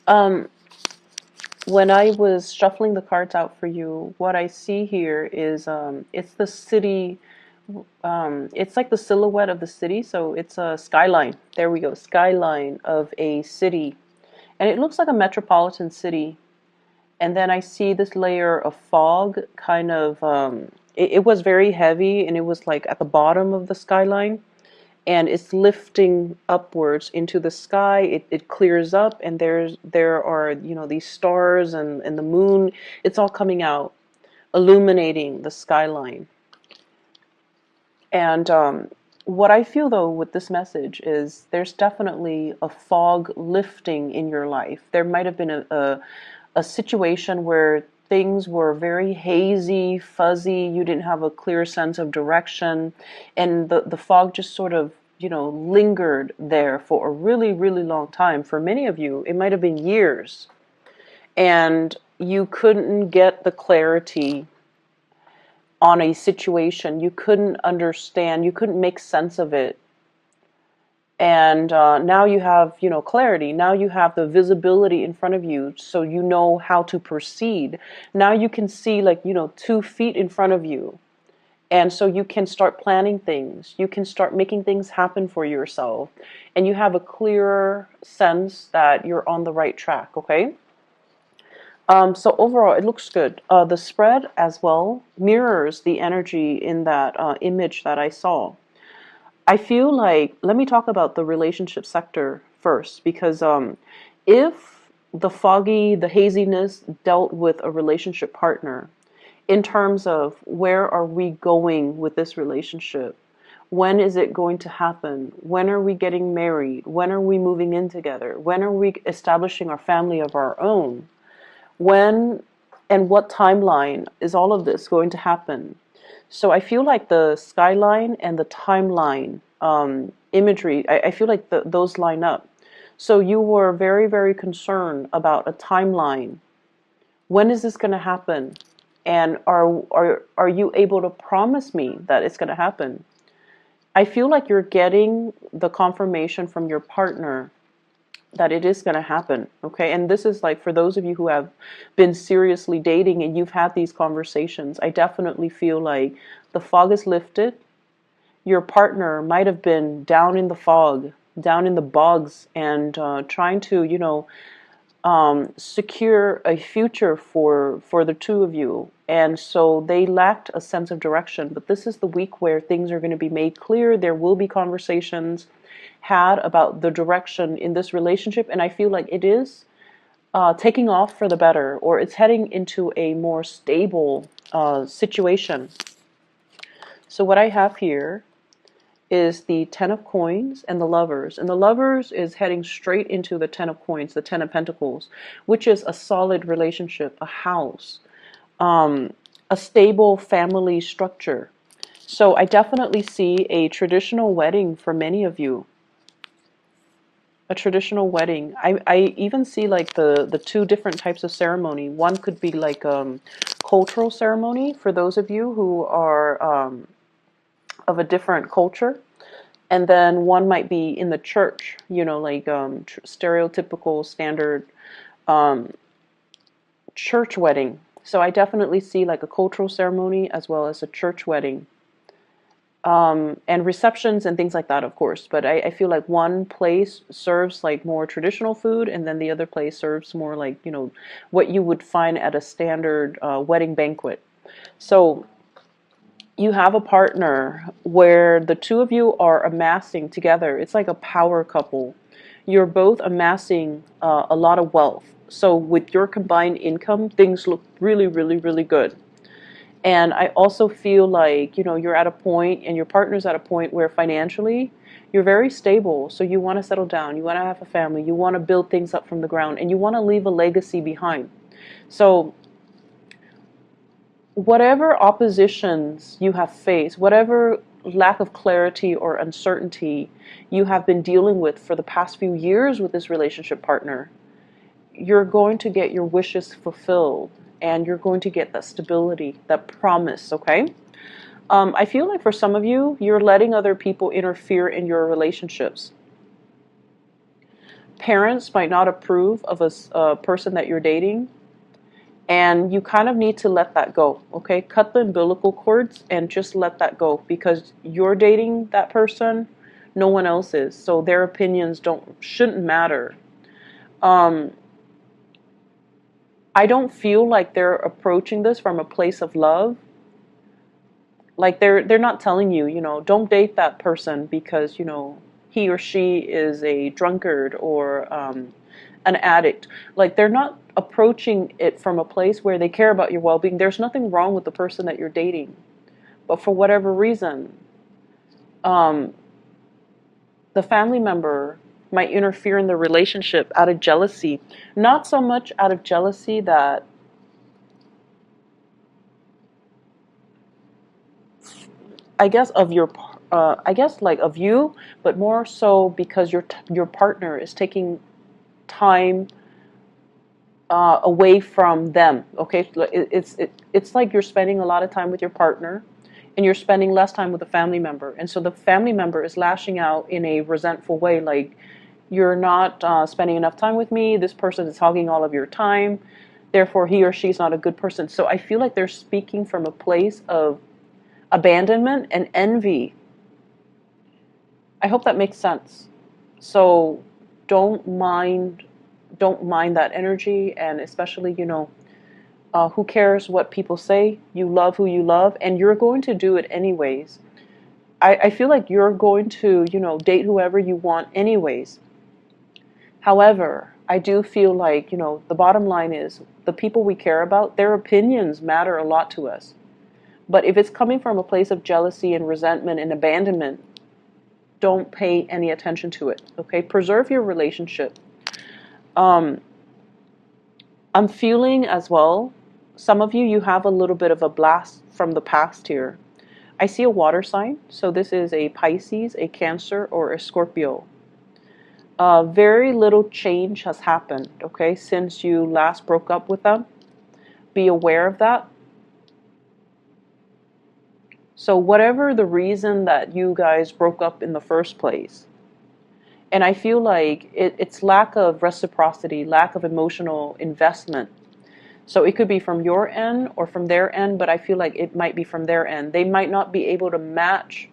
Um, when I was shuffling the cards out for you, what I see here is it's the city. It's like the silhouette of the city, so it's a skyline. There we go, skyline of a city, and it looks like a metropolitan city. And then I see this layer of fog, kind of. It was very heavy, and it was like at the bottom of the skyline, and it's lifting upwards into the sky. It clears up, and there are these stars and the moon. It's all coming out, illuminating the skyline. And what I feel though with this message is there's definitely a fog lifting in your life. There might have been a situation where things were very hazy, fuzzy, you didn't have a clear sense of direction, and the fog just sort of, lingered there for a really, really long time. For many of you, it might have been years, and you couldn't get the clarity on a situation. You couldn't understand, you couldn't make sense of it. And now you have, clarity. Now you have the visibility in front of you, so you know how to proceed. Now you can see, like, 2 feet in front of you. And so you can start planning things. You can start making things happen for yourself. And you have a clearer sense that you're on the right track, okay? So overall, it looks good. The spread as well mirrors the energy in that image that I saw. I feel like, let me talk about the relationship sector first, because if the haziness dealt with a relationship partner, in terms of where are we going with this relationship? When is it going to happen? When are we getting married? When are we moving in together? When are we establishing our family of our own? When and what timeline is all of this going to happen? So I feel like the skyline and the timeline imagery, I feel like those line up. So you were very, very concerned about a timeline. When is this going to happen? And are you able to promise me that it's going to happen? I feel like you're getting the confirmation from your partner that it is going to happen, okay? And this is like for those of you who have been seriously dating and you've had these conversations, I definitely feel like the fog is lifted. Your partner might have been down in the fog, down in the bogs, and trying to, secure a future for the two of you. And so they lacked a sense of direction. But this is the week where things are going to be made clear. There will be conversations had about the direction in this relationship, and I feel like it is taking off for the better, or it's heading into a more stable situation. So what I have here is the Ten of Coins and the Lovers. And the Lovers is heading straight into the Ten of Coins, the Ten of Pentacles, which is a solid relationship, a house, a stable family structure. So I definitely see a traditional wedding for many of you. A traditional wedding. I even see like the two different types of ceremony. One could be like cultural ceremony for those of you who are of a different culture. And then one might be in the church, like stereotypical standard um, church wedding. So I definitely see like a cultural ceremony as well as a church wedding. And receptions and things like that, of course. But I feel like one place serves like more traditional food, and then the other place serves more like, what you would find at a standard wedding banquet. So you have a partner where the two of you are amassing together. It's like a power couple. You're both amassing a lot of wealth. So with your combined income, things look really, really, really good. And I also feel like, you're at a point and your partner's at a point where financially you're very stable. So you want to settle down, you want to have a family, you want to build things up from the ground, and you want to leave a legacy behind. So whatever oppositions you have faced, whatever lack of clarity or uncertainty you have been dealing with for the past few years with this relationship partner, you're going to get your wishes fulfilled, and you're going to get that stability, that promise, okay? I feel like for some of you, you're letting other people interfere in your relationships. parents might not approve of a person that you're dating, and you kind of need to let that go, okay? Cut the umbilical cords and just let that go, because you're dating that person, no one else is, so their opinions shouldn't matter. I don't feel like they're approaching this from a place of love. Like they're not telling you, don't date that person because, he or she is a drunkard or an addict. Like they're not approaching it from a place where they care about your well-being. There's nothing wrong with the person that you're dating. But for whatever reason, the family member might interfere in the relationship out of jealousy. Not so much out of jealousy that I guess of your, I guess like of you, but more so because your partner is taking time away from them. Okay, it's like you're spending a lot of time with your partner, and you're spending less time with a family member, and so the family member is lashing out in a resentful way, like you're not spending enough time with me. This person is hogging all of your time. Therefore, he or she is not a good person. So I feel like they're speaking from a place of abandonment and envy. I hope that makes sense. So don't mind that energy, and especially, who cares what people say? You love who you love, and you're going to do it anyways. I feel like you're going to, date whoever you want anyways. However, I do feel like, the bottom line is the people we care about, their opinions matter a lot to us. But if it's coming from a place of jealousy and resentment and abandonment, don't pay any attention to it, okay? Preserve your relationship. I'm feeling as well, some of you have a little bit of a blast from the past here. I see a water sign, so this is a Pisces, a Cancer, or a Scorpio. Very little change has happened, okay, since you last broke up with them. Be aware of that. So whatever the reason that you guys broke up in the first place, and I feel like it's lack of reciprocity, lack of emotional investment. So it could be from your end or from their end, but I feel like it might be from their end. They might not be able to match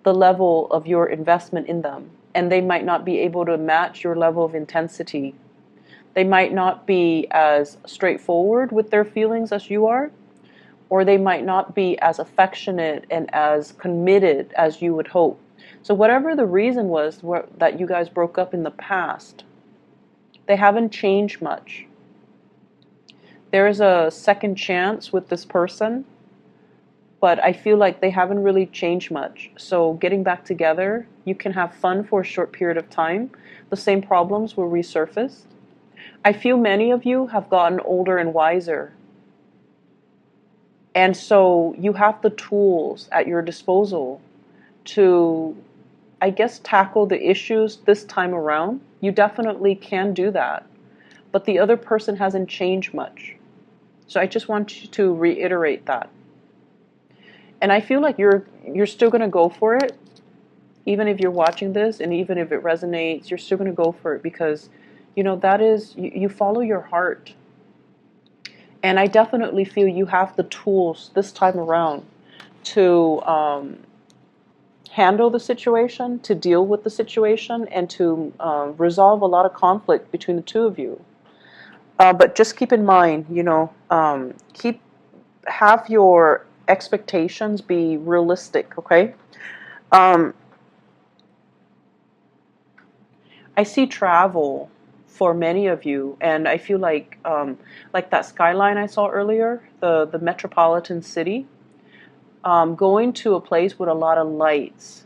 the level of your investment in them, and they might not be able to match your level of intensity. They might not be as straightforward with their feelings as you are, or they might not be as affectionate and as committed as you would hope. So whatever the reason was that you guys broke up in the past, they haven't changed much. There is a second chance with this person, but I feel like they haven't really changed much. So getting back together, you can have fun for a short period of time. The same problems will resurface. I feel many of you have gotten older and wiser. And so you have the tools at your disposal to, I guess, tackle the issues this time around. You definitely can do that. But the other person hasn't changed much. So I just want you to reiterate that. And I feel like you're still going to go for it. Even if you're watching this and even if it resonates, you're still going to go for it because, that is, you follow your heart. And I definitely feel you have the tools this time around to handle the situation, to deal with the situation, and to resolve a lot of conflict between the two of you. But just keep in mind, have your expectations be realistic, okay? I see travel for many of you, and I feel like that skyline I saw earlier, the metropolitan city, going to a place with a lot of lights,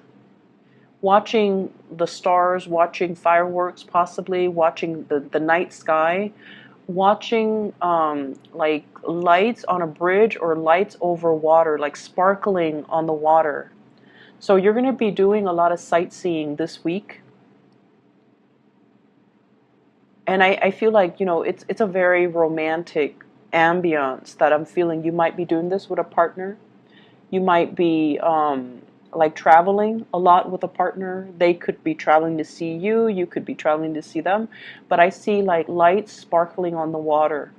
watching the stars, watching fireworks, possibly watching the night sky, watching like lights on a bridge or lights over water, like sparkling on the water. So you're going to be doing a lot of sightseeing this week. And I feel like, it's a very romantic ambience that I'm feeling. You might be doing this with a partner. You might be like traveling a lot with a partner. They could be traveling to see you, you could be traveling to see them, but I see like lights sparkling on the water.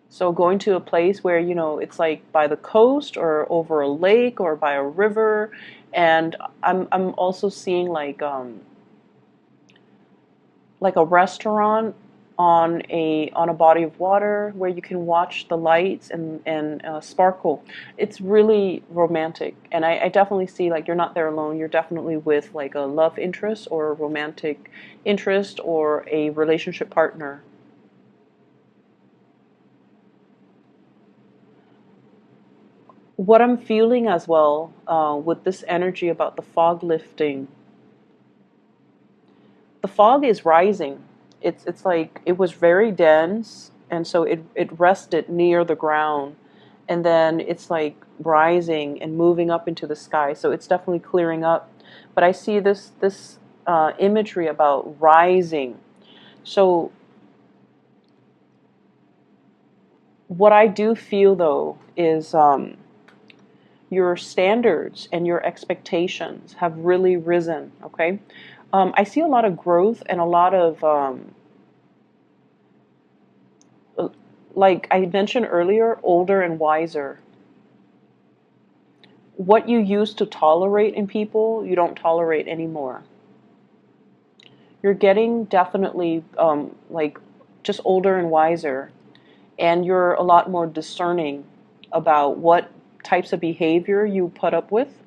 So going to a place where, you know, it's like by the coast or over a lake or by a river. And I'm also seeing like a restaurant on a body of water where you can watch the lights and sparkle. It's really romantic, and I definitely see like you're not there alone. You're definitely with like a love interest or a romantic interest or a relationship partner. What I'm feeling as well with this energy about the fog lifting, the fog is rising. It's like it was very dense, and so it rested near the ground, and then it's like rising and moving up into the sky. So it's definitely clearing up. But I see this imagery about rising. So what I do feel though is your standards and your expectations have really risen. Okay, I see a lot of growth and a lot of like I mentioned earlier, older and wiser. What you used to tolerate in people, you don't tolerate anymore. You're getting definitely like just older and wiser, and you're a lot more discerning about what types of behavior you put up with.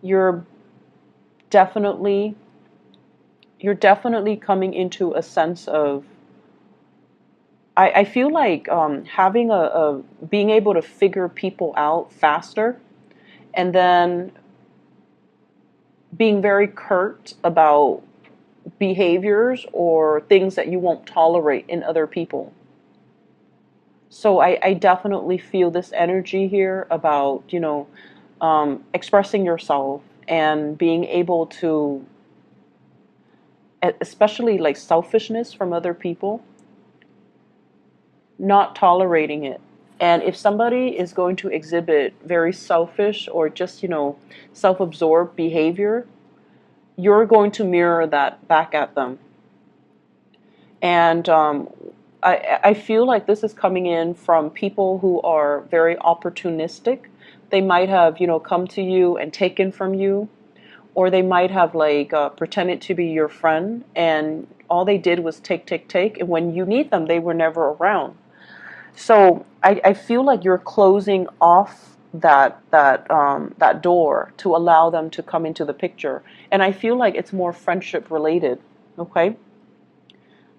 You're definitely you're definitely coming into a sense of I feel like having a being able to figure people out faster, and then being very curt about behaviors or things that you won't tolerate in other people. So I definitely feel this energy here about, you know, expressing yourself and being able to, especially like selfishness from other people, not tolerating it. And if somebody is going to exhibit very selfish or just, you know, self-absorbed behavior, you're going to mirror that back at them. And I feel like this is coming in from people who are very opportunistic. They might have, you know, come to you and taken from you, or they might have like pretended to be your friend, and all they did was take, take, take. And when you need them, they were never around. So I feel like you're closing off that door to allow them to come into the picture. And I feel like it's more friendship related. Okay,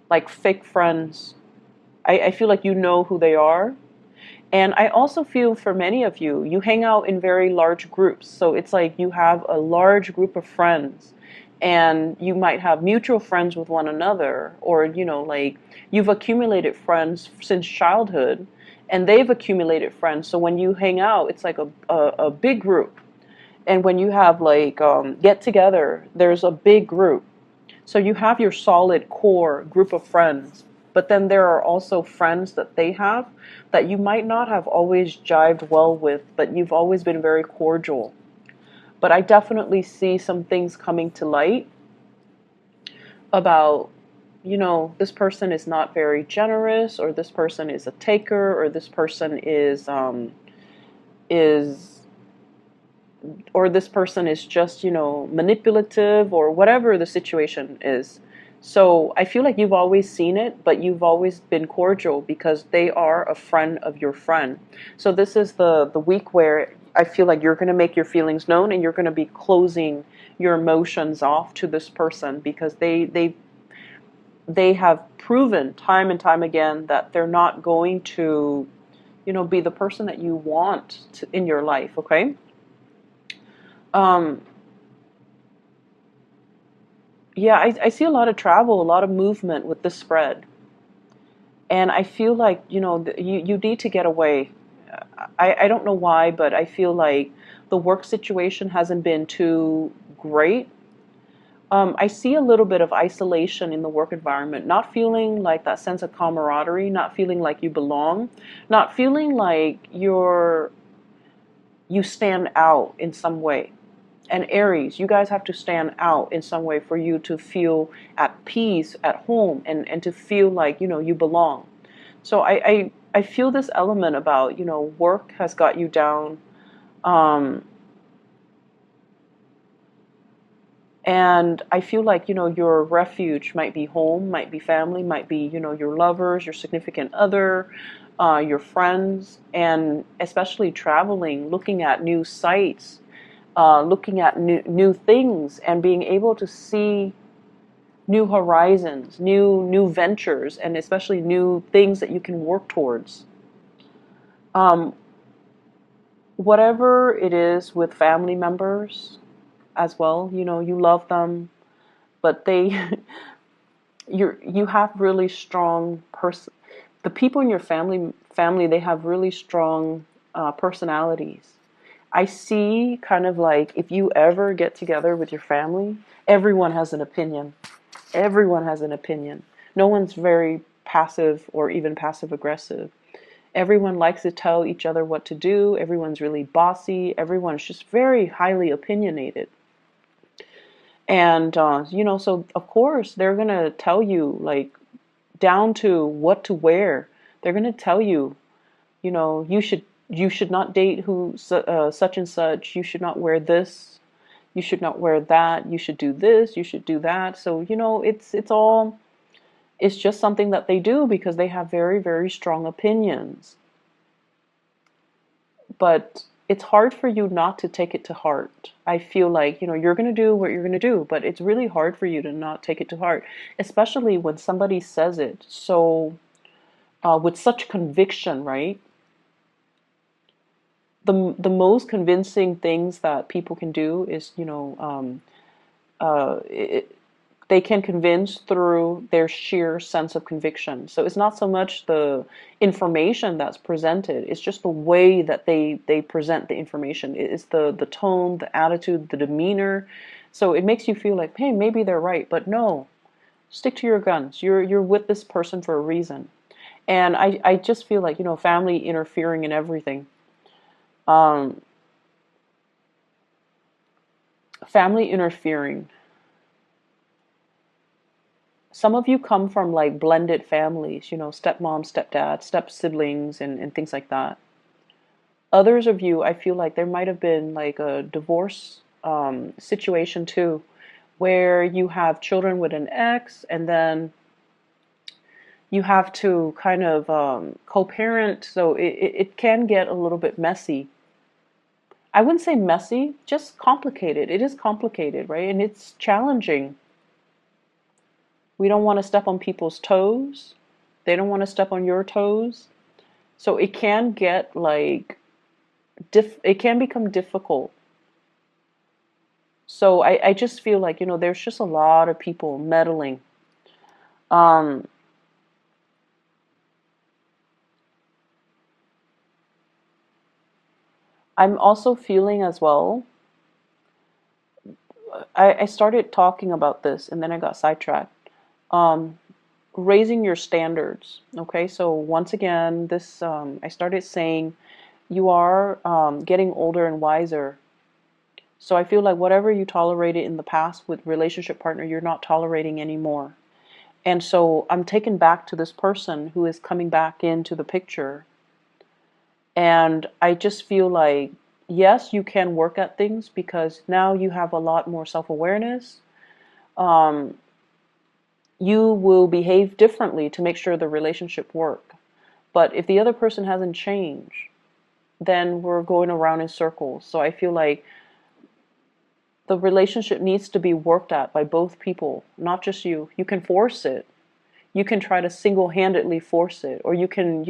like fake friends. I feel like you know who they are. And I also feel for many of you, you hang out in very large groups. So it's like you have a large group of friends, and you might have mutual friends with one another, or, you know, like you've accumulated friends since childhood and they've accumulated friends. So when you hang out, it's like a big group. And when you have like get together, there's a big group. So you have your solid core group of friends, but then there are also friends that they have that you might not have always jived well with, but you've always been very cordial. But I definitely see some things coming to light about, you know, this person is not very generous, or this person is a taker, or this person is or this person is just, you know, manipulative, or whatever the situation is. So I feel like you've always seen it, but you've always been cordial because they are a friend of your friend. So this is the week where I feel like you're going to make your feelings known, and you're going to be closing your emotions off to this person, because they have proven time and time again that they're not going to, you know, be the person that you want to, in your life. Okay. Um, yeah, I see a lot of travel, a lot of movement with this spread. And I feel like, you know, you need to get away. I don't know why, but I feel like the work situation hasn't been too great. I see a little bit of isolation in the work environment, not feeling like that sense of camaraderie, not feeling like you belong, not feeling like you stand out in some way. And Aries, you guys have to stand out in some way for you to feel at peace at home, and to feel like, you belong. So I feel this element about, work has got you down. Um, and I feel like, your refuge might be home, might be family, might be, your lovers, your significant other, your friends, and especially traveling, looking at new sites, looking at new things, and being able to see new horizons, new ventures, and especially new things that you can work towards. Um, Whatever it is with family members as well, you love them, but you have really strong the people in your family, they have really strong personalities. I see kind of like, if you ever get together with your family, everyone has an opinion. Everyone has an opinion. No one's very passive or even passive aggressive. Everyone likes to tell each other what to do. Everyone's really bossy. Everyone's just very highly opinionated. And, so of course they're going to tell you, like, down to what to wear. They're going to tell you, you should not date such and such. You should not wear this. You should not wear that. You should do this. You should do that. So, it's just something that they do because they have very, very strong opinions. But it's hard for you not to take it to heart. I feel like, you're going to do what you're going to do, but it's really hard for you to not take it to heart, especially when somebody says it so with such conviction, right? The most convincing things that people can do is, they can convince through their sheer sense of conviction. So it's not so much the information that's presented, it's just the way that they present the information. It's the tone, the attitude, the demeanor. So it makes you feel like, hey, maybe they're right, but no, stick to your guns. You're with this person for a reason. And I just feel like, family interfering in everything. Um, Family interfering. Some of you come from like blended families, stepmom, stepdad, step siblings, and things like that. Others of you, I feel like there might have been like a divorce situation too, where you have children with an ex, and then you have to kind of co-parent, so it can get a little bit messy. I wouldn't say messy, just complicated. It is complicated, right? And it's challenging. We don't want to step on people's toes. They don't want to step on your toes. So it can get like, it can become difficult. So I just feel like, there's just a lot of people meddling. Um, I'm also feeling as well, I started talking about this and then I got sidetracked. Um, Raising your standards. Okay, so once again, this I started saying you are getting older and wiser. So I feel like whatever you tolerated in the past with relationship partner, you're not tolerating anymore. And so I'm taken back to this person who is coming back into the picture. And I just feel like, yes, you can work at things because now you have a lot more self-awareness. Um, you will behave differently to make sure the relationship work. But if the other person hasn't changed, then we're going around in circles. So I feel like the relationship needs to be worked at by both people, not just you. You can force it. You can try to single-handedly force it, or you can,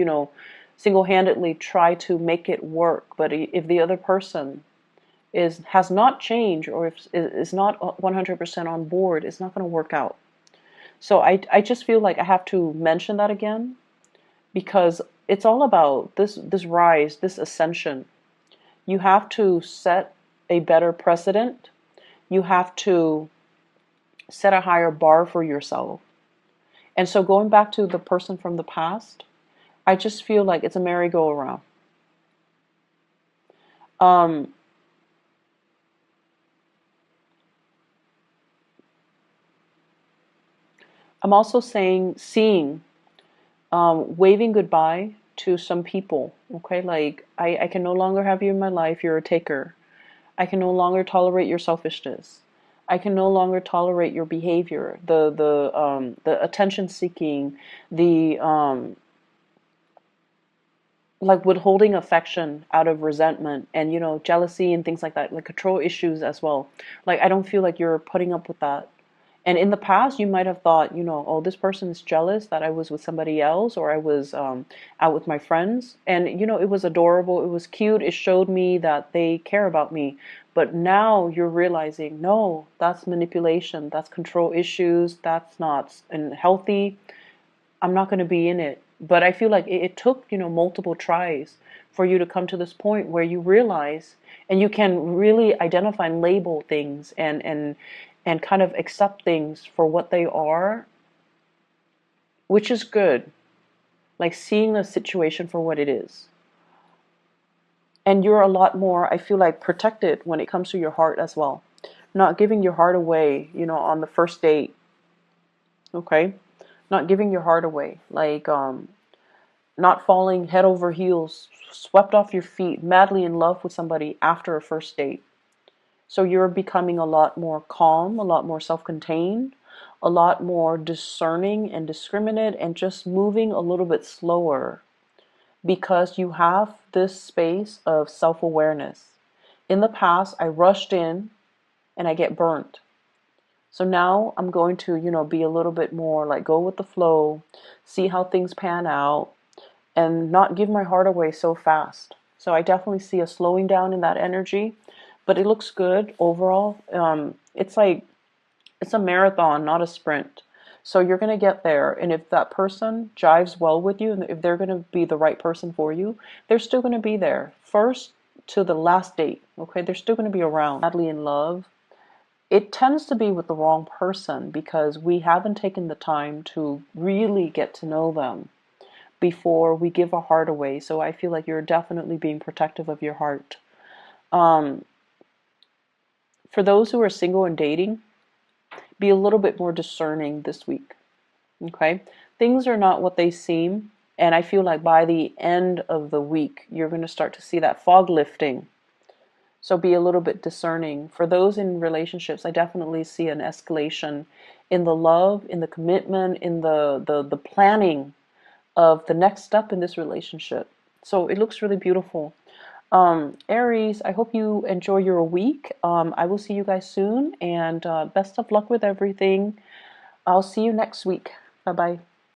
single-handedly try to make it work. But if the other person has not changed, or if is not 100% on board, it's not going to work out. So I just feel like I have to mention that again, because it's all about this rise, this ascension. You have to set a better precedent. You have to set a higher bar for yourself. And so going back to the person from the past, I just feel like it's a merry-go-round. Um, I'm also seeing, waving goodbye to some people. Okay, like I can no longer have you in my life. You're a taker. I can no longer tolerate your selfishness. I can no longer tolerate your behavior, the attention seeking, the like withholding affection out of resentment and jealousy and things like that, like control issues as well. Like I don't feel like you're putting up with that. And in the past, you might have thought, oh, this person is jealous that I was with somebody else or I was out with my friends. And, it was adorable. It was cute. It showed me that they care about me. But now you're realizing, no, that's manipulation. That's control issues. That's not healthy. I'm not going to be in it. But I feel like it took, multiple tries for you to come to this point where you realize and you can really identify and label things and kind of accept things for what they are, which is good. Like seeing the situation for what it is. And you're a lot more, I feel like, protected when it comes to your heart as well. Not giving your heart away, on the first date. Okay? Not giving your heart away. Like, not falling head over heels, swept off your feet, madly in love with somebody after a first date. So you're becoming a lot more calm, a lot more self-contained, a lot more discerning and discriminate, and just moving a little bit slower because you have this space of self-awareness. In the past, I rushed in and I get burnt. So now I'm going to, be a little bit more like go with the flow, see how things pan out, and not give my heart away so fast. So I definitely see a slowing down in that energy, but it looks good overall. It's like it's a marathon, not a sprint. So you're going to get there, and if that person jives well with you, and if they're going to be the right person for you, they're still going to be there. First to the last date, okay? They're still going to be around. Madly in love, it tends to be with the wrong person because we haven't taken the time to really get to know them before we give our heart away. So I feel like you're definitely being protective of your heart. Um, for those who are single and dating, be a little bit more discerning this week. Okay? Things are not what they seem. And I feel like by the end of the week, you're going to start to see that fog lifting. So be a little bit discerning. For those in relationships, I definitely see an escalation in the love, in the commitment, in the planning of the next step in this relationship. So it looks really beautiful. Aries, I hope you enjoy your week. I will see you guys soon, and best of luck with everything. I'll see you next week. Bye bye.